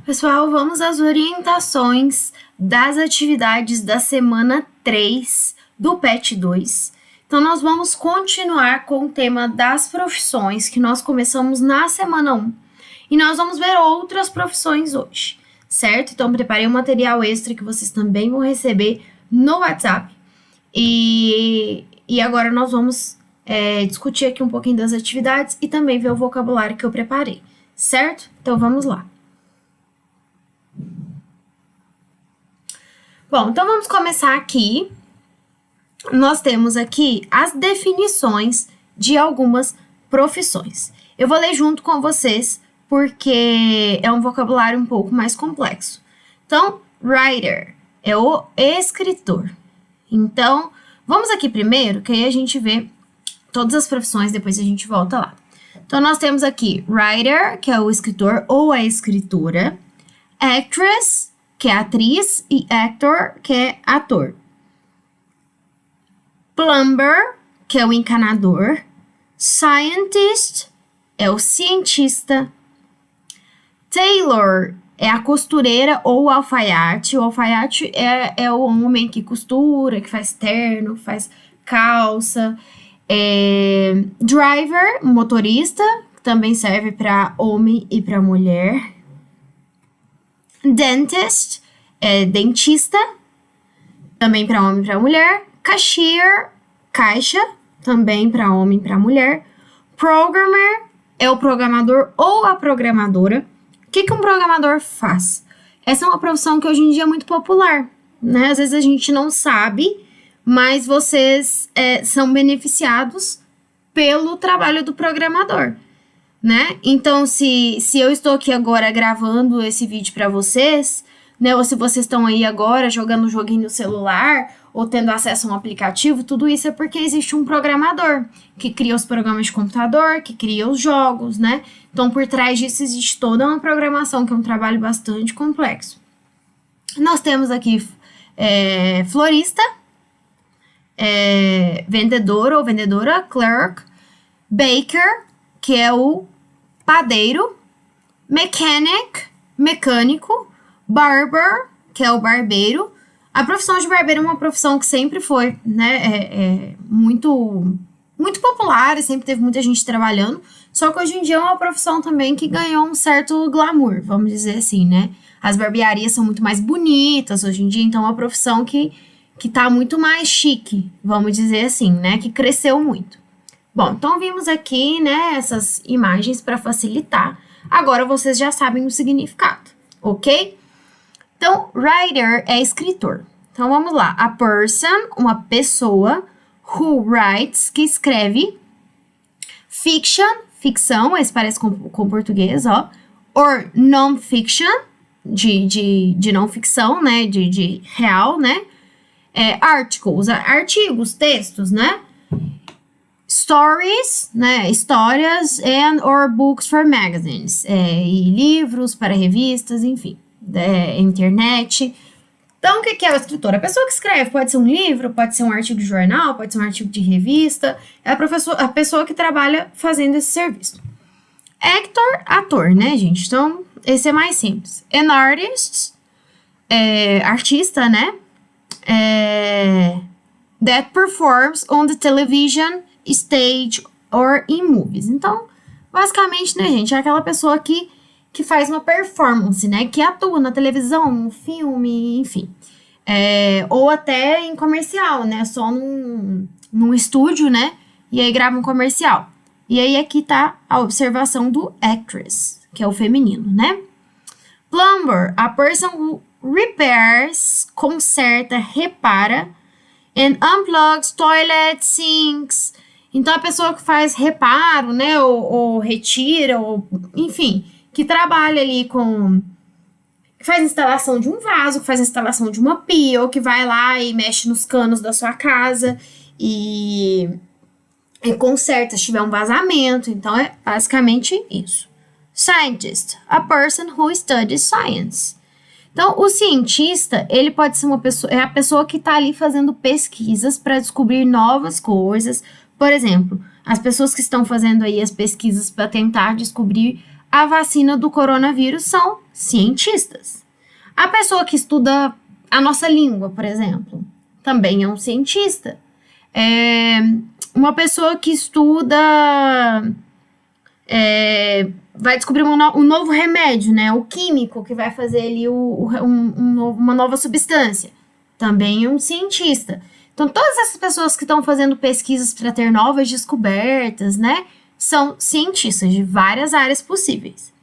Pessoal, vamos às orientações das atividades da semana 3 do PET 2. Então, nós vamos continuar com o tema das profissões que nós começamos na semana 1. E nós vamos ver outras profissões hoje, certo? Então, preparei um material extra que vocês também vão receber no WhatsApp. E agora nós vamos discutir aqui um pouquinho das atividades e também ver o vocabulário que eu preparei, certo? Então, vamos lá. Bom, então vamos começar aqui. Nós temos aqui as definições de algumas profissões. Eu vou ler junto com vocês, porque é um vocabulário um pouco mais complexo. Então, writer é o escritor. Então, vamos aqui primeiro, que aí a gente vê todas as profissões, depois a gente volta lá. Então, nós temos aqui writer, que é o escritor ou a escritora, actress, que é atriz, e actor, que é ator. Plumber, que é o encanador. Scientist, é o cientista. Tailor, é a costureira ou o alfaiate. O alfaiate é o homem que costura, que faz terno, faz calça. Driver, motorista, que também serve para homem e para mulher. Dentist, é dentista, também para homem e para mulher. Cashier, caixa, também para homem e para mulher. Programmer, é o programador ou a programadora. O que um programador faz? Essa é uma profissão que hoje em dia é muito popular, né? Às vezes a gente não sabe, mas vocês são beneficiados pelo trabalho do programador, né? Então, se eu estou aqui agora gravando esse vídeo para vocês, né? Ou se vocês estão aí agora jogando um joguinho no celular ou tendo acesso a um aplicativo, tudo isso é porque existe um programador que cria os programas de computador, que cria os jogos, né? Então, por trás disso existe toda uma programação, que é um trabalho bastante complexo. Nós temos aqui florista, vendedor ou vendedora, clerk, baker, que é o padeiro, mechanic, mecânico, barber, que é o barbeiro. A profissão de barbeiro é uma profissão que sempre foi, né, muito popular, e sempre teve muita gente trabalhando, só que hoje em dia é uma profissão também que ganhou um certo glamour, vamos dizer assim, né? As barbearias são muito mais bonitas hoje em dia, então é uma profissão que tá muito mais chique, vamos dizer assim, né? Que cresceu muito. Bom, então vimos aqui, né, essas imagens para facilitar. Agora vocês já sabem o significado, ok? Então, writer é escritor. Então, vamos lá. A person, uma pessoa, who writes, que escreve. Fiction, ficção, esse parece com português, ó. Or non-fiction, de não ficção, né, de real, né. Articles, artigos, textos, né. Stories, né, histórias, and or books for magazines, e livros para revistas, enfim, internet. Então, o que é o escritor? A pessoa que escreve pode ser um livro, pode ser um artigo de jornal, pode ser um artigo de revista, é a pessoa que trabalha fazendo esse serviço. Actor, ator, né, gente? Então, esse é mais simples. An artist, artista, né, that performs on the television, stage or in movies. Então, basicamente, né, gente, é aquela pessoa que faz uma performance, né, que atua na televisão, no filme, enfim. Ou até em comercial, né, só num estúdio, né, e aí grava um comercial. E aí aqui tá a observação do actress, que é o feminino, né. Plumber, a person who repairs, conserta, repara, and unplugs toilets, sinks. Então, a pessoa que faz reparo, né, ou retira, ou, enfim, que trabalha ali que faz instalação de um vaso, que faz instalação de uma pia, ou que vai lá e mexe nos canos da sua casa e conserta se tiver um vazamento. Então, é basicamente isso. Scientist, a person who studies science. Então, o cientista, ele pode ser a pessoa que está ali fazendo pesquisas para descobrir novas coisas. Por exemplo, as pessoas que estão fazendo aí as pesquisas para tentar descobrir a vacina do coronavírus são cientistas. A pessoa que estuda a nossa língua, por exemplo, também é um cientista. Uma pessoa que estuda... vai descobrir um novo remédio, né? O químico que vai fazer ali uma nova substância. Também é um cientista. Então, todas essas pessoas que estão fazendo pesquisas para ter novas descobertas, né? São cientistas de várias áreas possíveis.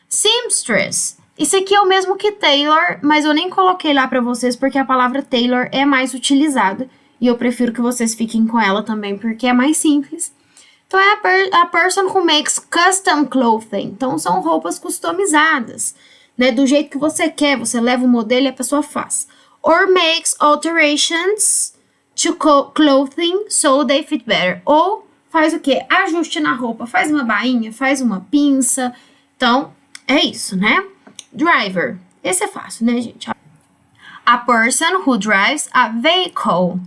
Seamstress. Isso aqui é o mesmo que tailor, mas eu nem coloquei lá para vocês porque a palavra tailor é mais utilizada. E eu prefiro que vocês fiquem com ela também porque é mais simples. Então, é a person who makes custom clothing. Então, são roupas customizadas, né? Do jeito que você quer, você leva o modelo e a pessoa faz. Or makes alterations to clothing so they fit better. Ou faz o quê? Ajuste na roupa, faz uma bainha, faz uma pinça. Então, é isso, né? Driver. Esse é fácil, né, gente? A person who drives a vehicle.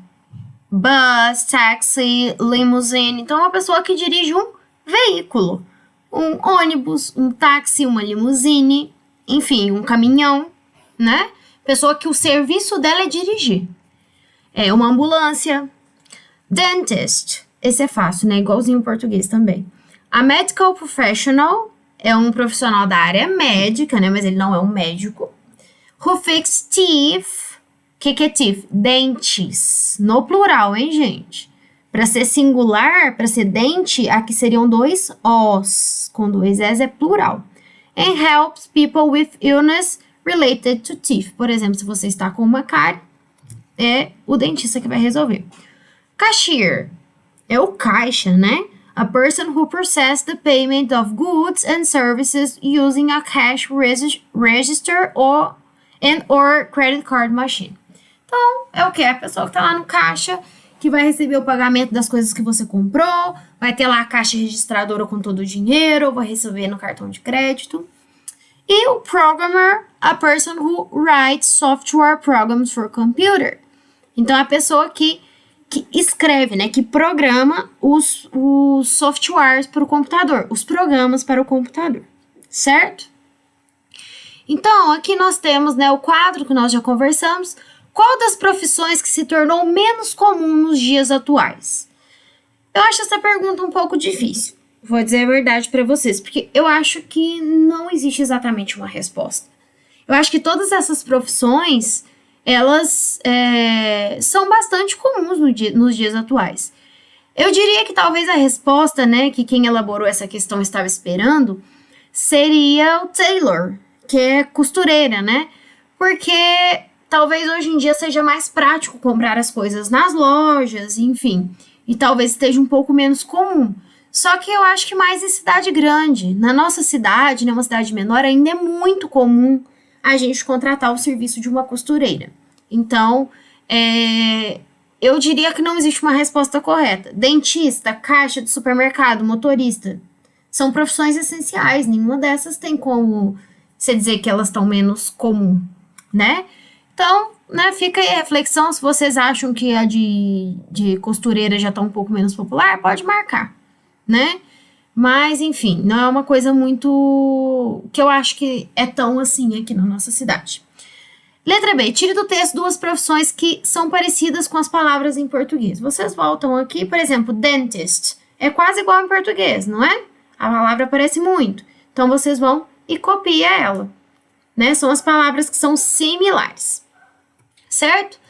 Bus, taxi, limousine. Então, é uma pessoa que dirige um veículo. Um ônibus, um táxi, uma limusine, enfim, um caminhão, né? Pessoa que o serviço dela é dirigir. É uma ambulância. Dentist. Esse é fácil, né? Igualzinho em português também. A medical professional é um profissional da área médica, né? Mas ele não é um médico. Who fix teeth. O que é teeth? Dentes. No plural, hein, gente? Para ser singular, para ser dente, aqui seriam 2 Os. Com 2 S é plural. And helps people with illness related to teeth. Por exemplo, se você está com uma cárie, é o dentista que vai resolver. Cashier. É o caixa, né? A person who processes the payment of goods and services using a cash register or credit card machine. Então, é o que? A pessoa que está lá no caixa, que vai receber o pagamento das coisas que você comprou, vai ter lá a caixa registradora com todo o dinheiro, vai receber no cartão de crédito. E o programmer, a person who writes software programs for computer. Então, é a pessoa que escreve, né, que programa os softwares para o computador, os programas para o computador, certo? Então, aqui nós temos, né, o quadro que nós já conversamos. Qual das profissões que se tornou menos comum nos dias atuais? Eu acho essa pergunta um pouco difícil, vou dizer a verdade para vocês, porque eu acho que não existe exatamente uma resposta. Eu acho que todas essas profissões, elas são bastante comuns nos dias atuais. Eu diria que talvez a resposta, né, que quem elaborou essa questão estava esperando, seria o tailor, que é costureira, né? Porque talvez hoje em dia seja mais prático comprar as coisas nas lojas, enfim, e talvez esteja um pouco menos comum. Só que eu acho que mais em cidade grande. Na nossa cidade, né, uma cidade menor, ainda é muito comum a gente contratar o serviço de uma costureira. Então, eu diria que não existe uma resposta correta. Dentista, caixa de supermercado, motorista, são profissões essenciais. Nenhuma dessas tem como você dizer que elas estão menos comum, né? Então, né, fica aí a reflexão. Se vocês acham que a de costureira já está um pouco menos popular, pode marcar, né? Mas, enfim, não é uma coisa muito... que eu acho que é tão assim aqui na nossa cidade. Letra B. Tire do texto 2 profissões que são parecidas com as palavras em português. Vocês voltam aqui, por exemplo, dentist. É quase igual em português, não é? A palavra parece muito. Então, vocês vão e copiam ela, né? São as palavras que são similares, certo?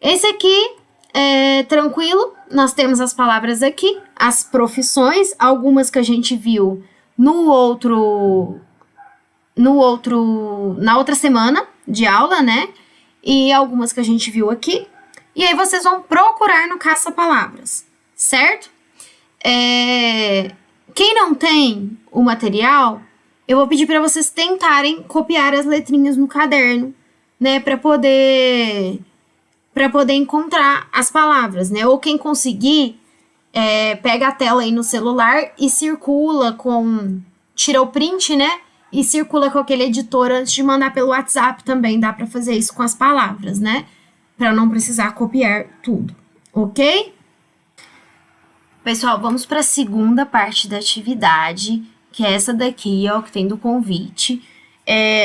Esse aqui é tranquilo. Nós temos as palavras aqui, as profissões, algumas que a gente viu na outra semana de aula, né? E algumas que a gente viu aqui. E aí vocês vão procurar no caça-palavras, certo? Quem não tem o material, eu vou pedir para vocês tentarem copiar as letrinhas no caderno, né? Para poder encontrar as palavras, né? Ou quem conseguir, pega a tela aí no celular e circula tira o print, né? E circula com aquele editor antes de mandar pelo WhatsApp também. Dá para fazer isso com as palavras, né? Para não precisar copiar tudo, ok? Pessoal, vamos para a segunda parte da atividade. que é essa daqui, ó, que tem do convite.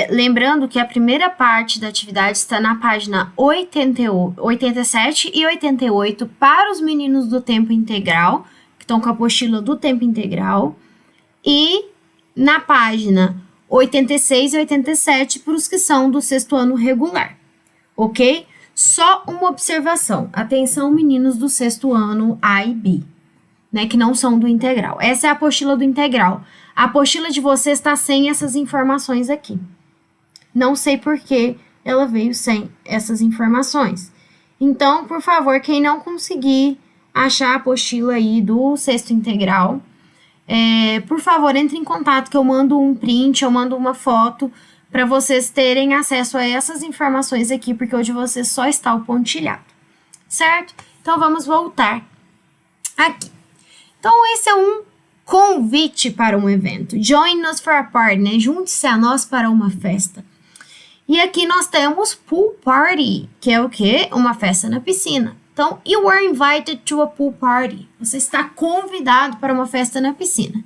Lembrando que a primeira parte da atividade está na página 87 e 88 para os meninos do tempo integral, que estão com a apostila do tempo integral, e na página 86 e 87 para os que são do sexto ano regular, ok? Só uma observação. Atenção, meninos do sexto ano A e B, né, que não são do integral. Essa é a apostila do integral. A apostila de vocês está sem essas informações aqui. Não sei por que ela veio sem essas informações. Então, por favor, quem não conseguir achar a apostila aí do sexto integral, por favor, entre em contato que eu mando um print, eu mando uma foto para vocês terem acesso a essas informações aqui, porque o de vocês só está o pontilhado, certo? Então, vamos voltar aqui. Então, esse é um convite para um evento. Join us for a party, né? Junte-se a nós para uma festa. E aqui nós temos pool party, que é o quê? Uma festa na piscina. Então, you were invited to a pool party. Você está convidado para uma festa na piscina.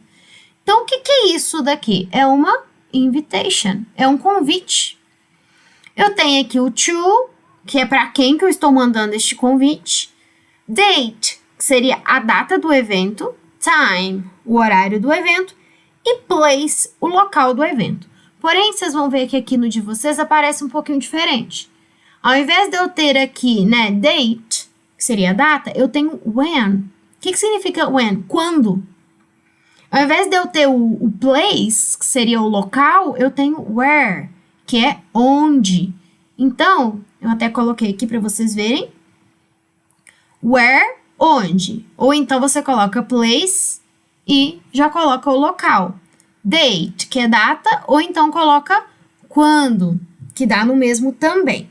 Então, o que é isso daqui? É uma invitation, é um convite. Eu tenho aqui o to, que é para quem que eu estou mandando este convite. Date, que seria a data do evento. Time, o horário do evento. E place, o local do evento. Porém, vocês vão ver que aqui no de vocês aparece um pouquinho diferente. Ao invés de eu ter aqui, né, date, que seria a data, eu tenho when. O que significa when? Quando. Ao invés de eu ter o place, que seria o local, eu tenho where, que é onde. Então, eu até coloquei aqui para vocês verem. Where, onde. Ou então você coloca place e já coloca o local. Date, que é data, ou então coloca quando, que dá no mesmo também.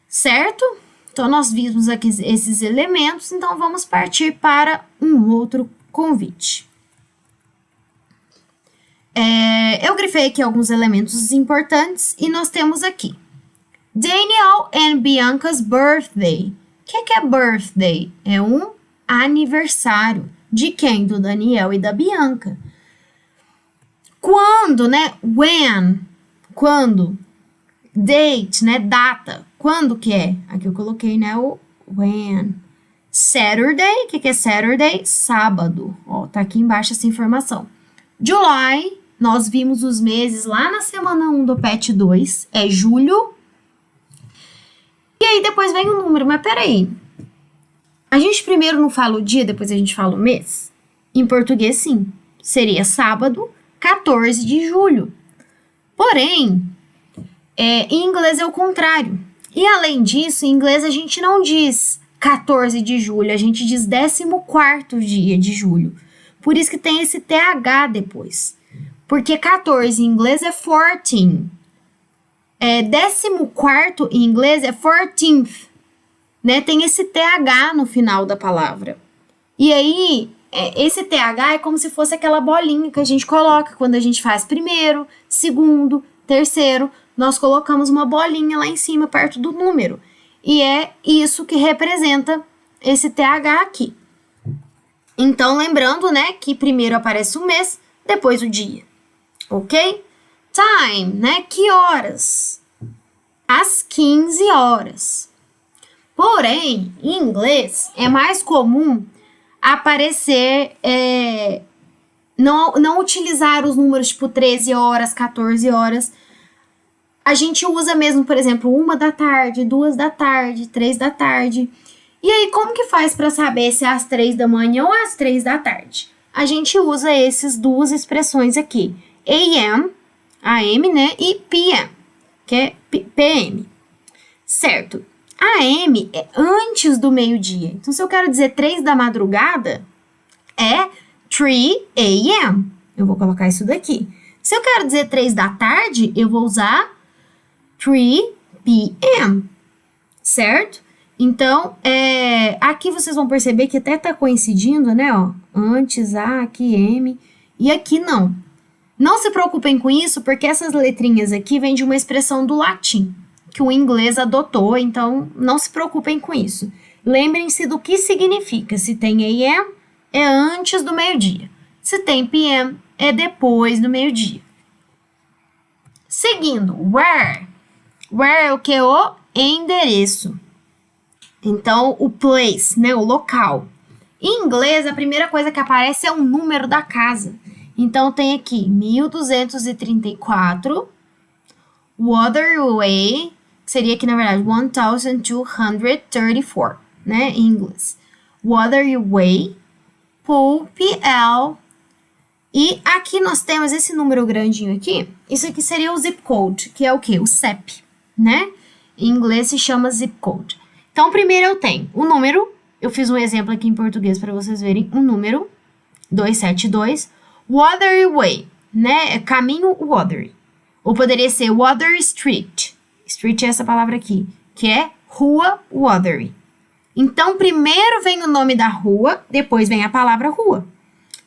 Certo? Então, nós vimos aqui esses elementos, então vamos partir para um outro convite. Eu grifei aqui alguns elementos importantes e nós temos aqui Daniel and Bianca's birthday. O que é birthday? É um aniversário. De quem? Do Daniel e da Bianca. Quando, né? When. Quando. Date, né? Data. Quando que é? Aqui eu coloquei, né? O when. Saturday. O que é Saturday? Sábado. Ó, tá aqui embaixo essa informação. July. Nós vimos os meses lá na semana 1 do PET 2. É julho. E aí depois vem o número. Mas peraí. A gente primeiro não fala o dia, depois a gente fala o mês? Em português, sim. Seria sábado, 14 de julho. Porém, em inglês é o contrário. E além disso, em inglês a gente não diz 14 de julho, a gente diz 14º dia de julho. Por isso que tem esse TH depois. Porque 14 em inglês é 14. 14º em inglês é 14th. Né? Tem esse TH no final da palavra. E aí, esse TH é como se fosse aquela bolinha que a gente coloca quando a gente faz primeiro, segundo, terceiro. Nós colocamos uma bolinha lá em cima, perto do número. E é isso que representa esse TH aqui. Então, lembrando, né, que primeiro aparece o mês, depois o dia. Ok? Time, né? Que horas? Às 15 horas. Porém, em inglês, é mais comum aparecer, não utilizar os números tipo 13 horas, 14 horas. A gente usa mesmo, por exemplo, 1 da tarde, 2 da tarde, 3 da tarde. E aí, como que faz para saber se é às 3 da manhã ou às 3 da tarde? A gente usa essas duas expressões aqui. AM, AM, né? E PM, que é PM. Certo. AM é antes do meio-dia. Então, se eu quero dizer 3 da madrugada, é 3 AM. Eu vou colocar isso daqui. Se eu quero dizer 3 da tarde, eu vou usar 3 PM. Certo? Então, aqui vocês vão perceber que até tá coincidindo, né? Ó, antes, aqui, M. E aqui não. Não se preocupem com isso, porque essas letrinhas aqui vêm de uma expressão do latim, que o inglês adotou, então não se preocupem com isso. Lembrem-se do que significa. Se tem AM, é antes do meio-dia. Se tem PM, é depois do meio-dia. Seguindo, where. Where é o que? O endereço. Então, o place, né? O local. Em inglês, a primeira coisa que aparece é o número da casa. Então, tem aqui 1234, Waterway, que seria aqui, na verdade, 1234, né? Em inglês. Waterway, Pool, PL. E aqui nós temos esse número grandinho aqui. Isso aqui seria o zip code, que é o quê? O CEP, né? Em inglês se chama zip code. Então, primeiro eu tenho o número. Eu fiz um exemplo aqui em português para vocês verem. Um número, 272. Waterway, né? É caminho Water. Ou poderia ser Water Street. Street é essa palavra aqui, que é rua Water. Então, primeiro vem o nome da rua, depois vem a palavra rua.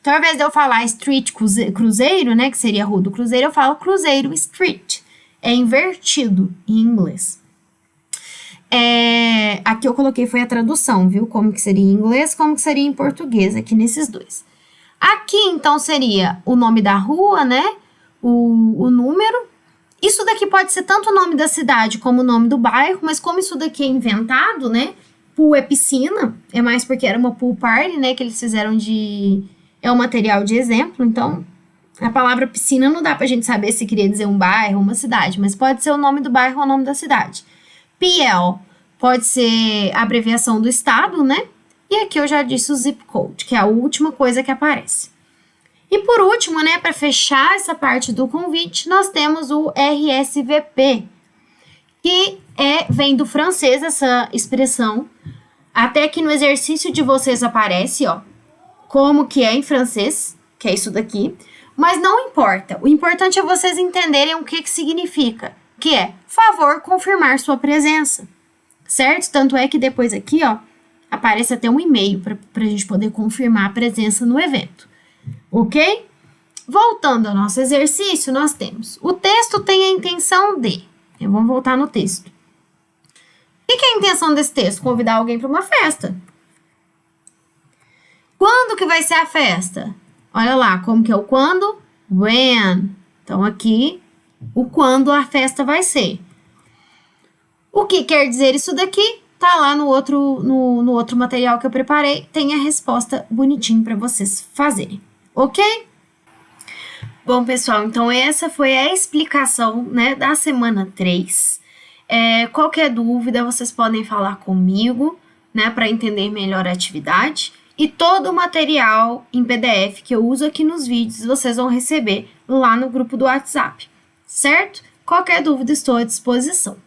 Então, ao invés de eu falar Street Cruzeiro, né, que seria a rua do Cruzeiro, eu falo Cruzeiro Street. É invertido em inglês. Aqui eu coloquei foi a tradução, viu? Como que seria em inglês, como que seria em português, aqui nesses dois. Aqui, então, seria o nome da rua, né? O número. Isso daqui pode ser tanto o nome da cidade como o nome do bairro, mas como isso daqui é inventado, né? Pool é piscina, é mais porque era uma pool party, né? Que eles fizeram de... É um material de exemplo, então... A palavra piscina não dá pra gente saber se queria dizer um bairro ou uma cidade, mas pode ser o nome do bairro ou o nome da cidade. PL pode ser a abreviação do estado, né? E aqui eu já disse o zip code, que é a última coisa que aparece. E por último, né, para fechar essa parte do convite, nós temos o RSVP, que vem do francês essa expressão. Até que no exercício de vocês aparece, ó, como que é em francês, que é isso daqui. Mas não importa. O importante é vocês entenderem o que significa, que é favor confirmar sua presença, certo? Tanto é que depois aqui, ó, aparece até um e-mail para a gente poder confirmar a presença no evento, ok? Voltando ao nosso exercício, nós temos o texto tem a intenção de... Vamos voltar no texto. O que é a intenção desse texto? Convidar alguém para uma festa. Quando que vai ser a festa? Olha lá, como que é o quando? When. Então, aqui, o quando a festa vai ser. O que quer dizer isso daqui? Tá lá no outro material que eu preparei. Tem a resposta bonitinho para vocês fazerem. Ok? Bom, pessoal, então essa foi a explicação, né, da semana 3. Qualquer dúvida, vocês podem falar comigo, né, para entender melhor a atividade. E todo o material em PDF que eu uso aqui nos vídeos, vocês vão receber lá no grupo do WhatsApp, certo? Qualquer dúvida, estou à disposição.